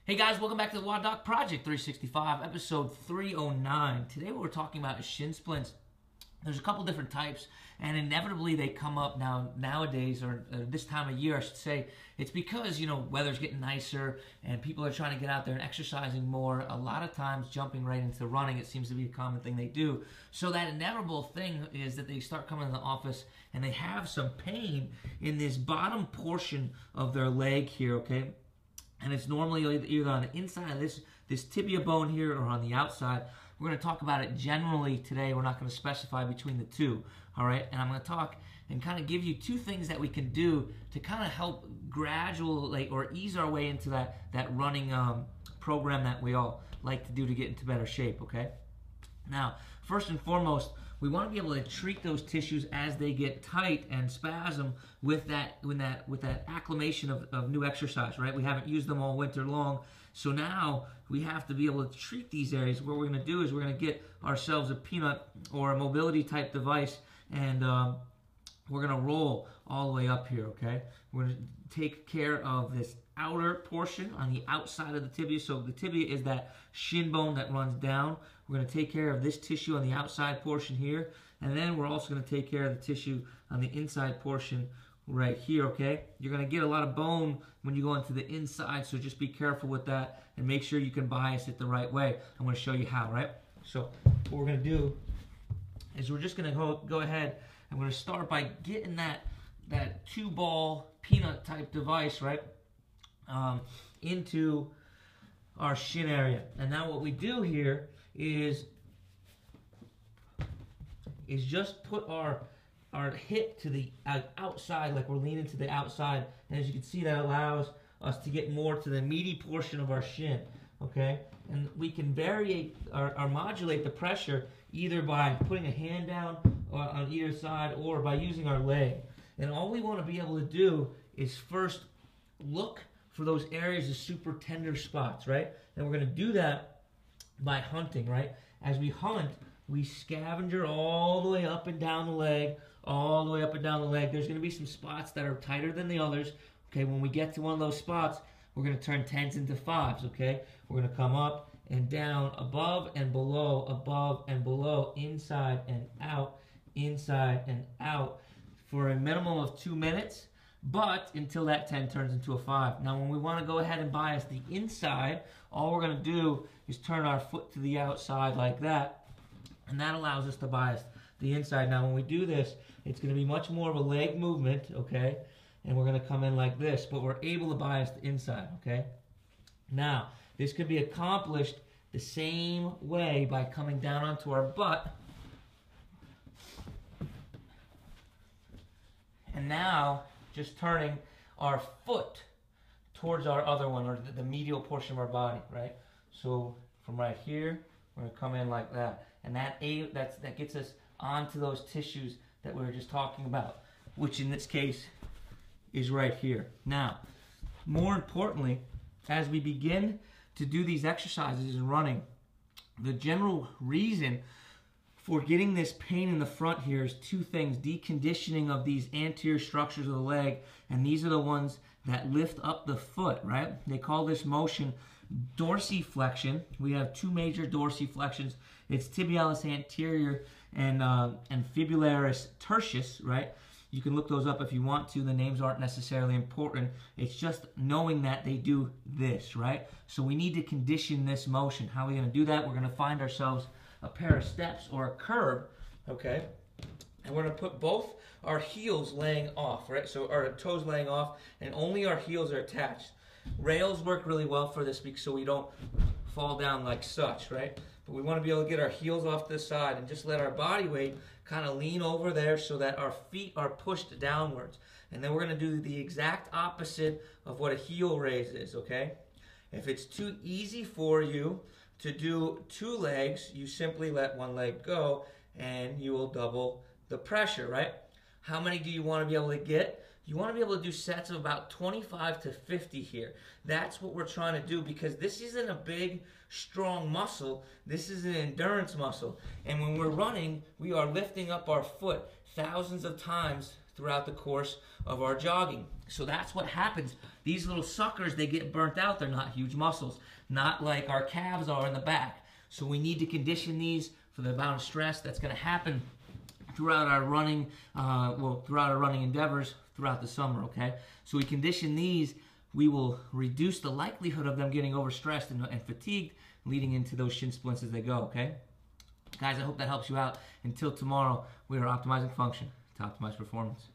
Hey guys, welcome back to the WODdoc Project365, episode 309. Today what we're talking about is shin splints. There's a couple different types, and inevitably they come up nowadays, or this time of year I should say. It's because, weather's getting nicer and people are trying to get out there and exercising more. A lot of times jumping right into running, it seems to be a common thing they do. So that inevitable thing is that they start coming to the office and they have some pain in this bottom portion of their leg here, okay? And it's normally either on the inside of this tibia bone here or on the outside. We're going to talk about it generally today. We're not going to specify between the two, all right? And I'm going to talk and kind of give you two things that we can do to kind of help gradually or ease our way into that running program that we all like to do to get into better shape, okay? Now, first and foremost, we want to be able to treat those tissues as they get tight and spasm with that acclimation of new exercise, right? We haven't used them all winter long, so now we have to be able to treat these areas. What we're going to do is we're going to get ourselves a peanut or a mobility type device, and we're going to roll all the way up here, okay? We're going to take care of this outer portion on the outside of the tibia. So the tibia is that shin bone that runs down. We're going to take care of this tissue on the outside portion here, and then we're also going to take care of the tissue on the inside portion right here, okay? You're going to get a lot of bone when you go into the inside, so just be careful with that and make sure you can bias it the right way. I'm going to show you how, right? So what we're going to do is we're just going to go ahead and we're going to start by getting that two-ball peanut type device, right, into our shin area. And now what we do here is just put our hip to the outside, like we're leaning to the outside, and as you can see, that allows us to get more to the meaty portion of our shin, okay? And we can vary or modulate the pressure either by putting a hand down on either side or by using our leg. And all we want to be able to do is first look for those areas of super tender spots, right? And we're going to do that by hunting, right? As we hunt, we scavenger all the way up and down the leg, all the way up and down the leg. There's going to be some spots that are tighter than the others. Okay, when we get to one of those spots, we're going to turn 10s into 5s, okay? We're going to come up and down, above and below, inside and out for a minimum of 2 minutes, but until that 10 turns into a 5. Now, when we want to go ahead and bias the inside, all we're going to do is turn our foot to the outside like that, and that allows us to bias the inside. Now, when we do this, it's going to be much more of a leg movement, okay? And we're going to come in like this, but we're able to bias the inside, okay? Now, this could be accomplished the same way by coming down onto our butt. And now, just turning our foot towards our other one, or the medial portion of our body, right? So from right here, we're going to come in like that. And that gets us onto those tissues that we were just talking about, which in this case is right here. Now, more importantly, as we begin to do these exercises and running, the general reason for getting this pain in the front here is two things: deconditioning of these anterior structures of the leg, and these are the ones that lift up the foot, right? They call this motion dorsiflexion. We have two major dorsiflexions. It's tibialis anterior and fibularis tertius, right? You can look those up if you want to. The names aren't necessarily important. It's just knowing that they do this, right? So we need to condition this motion. How are we going to do that? We're going to find ourselves a pair of steps or a curb, okay? And we're going to put both our heels laying off, right? So our toes laying off, and only our heels are attached. Rails work really well for this so we don't fall down like such, right? But we want to be able to get our heels off to the side and just let our body weight kind of lean over there so that our feet are pushed downwards. And then we're going to do the exact opposite of what a heel raise is, okay? If it's too easy for you to do two legs, you simply let one leg go and you will double the pressure, right? How many do you want to be able to get? You want to be able to do sets of about 25 to 50 here. That's what we're trying to do, because this isn't a big, strong muscle. This is an endurance muscle. And when we're running, we are lifting up our foot thousands of times throughout the course of our jogging. So that's what happens. These little suckers, they get burnt out. They're not huge muscles, not like our calves are in the back. So we need to condition these for the amount of stress that's going to happen throughout our running, throughout our running endeavors throughout the summer, okay? So we condition these, we will reduce the likelihood of them getting overstressed and fatigued, leading into those shin splints as they go, okay? Guys, I hope that helps you out. Until tomorrow, we are optimizing function to optimize performance.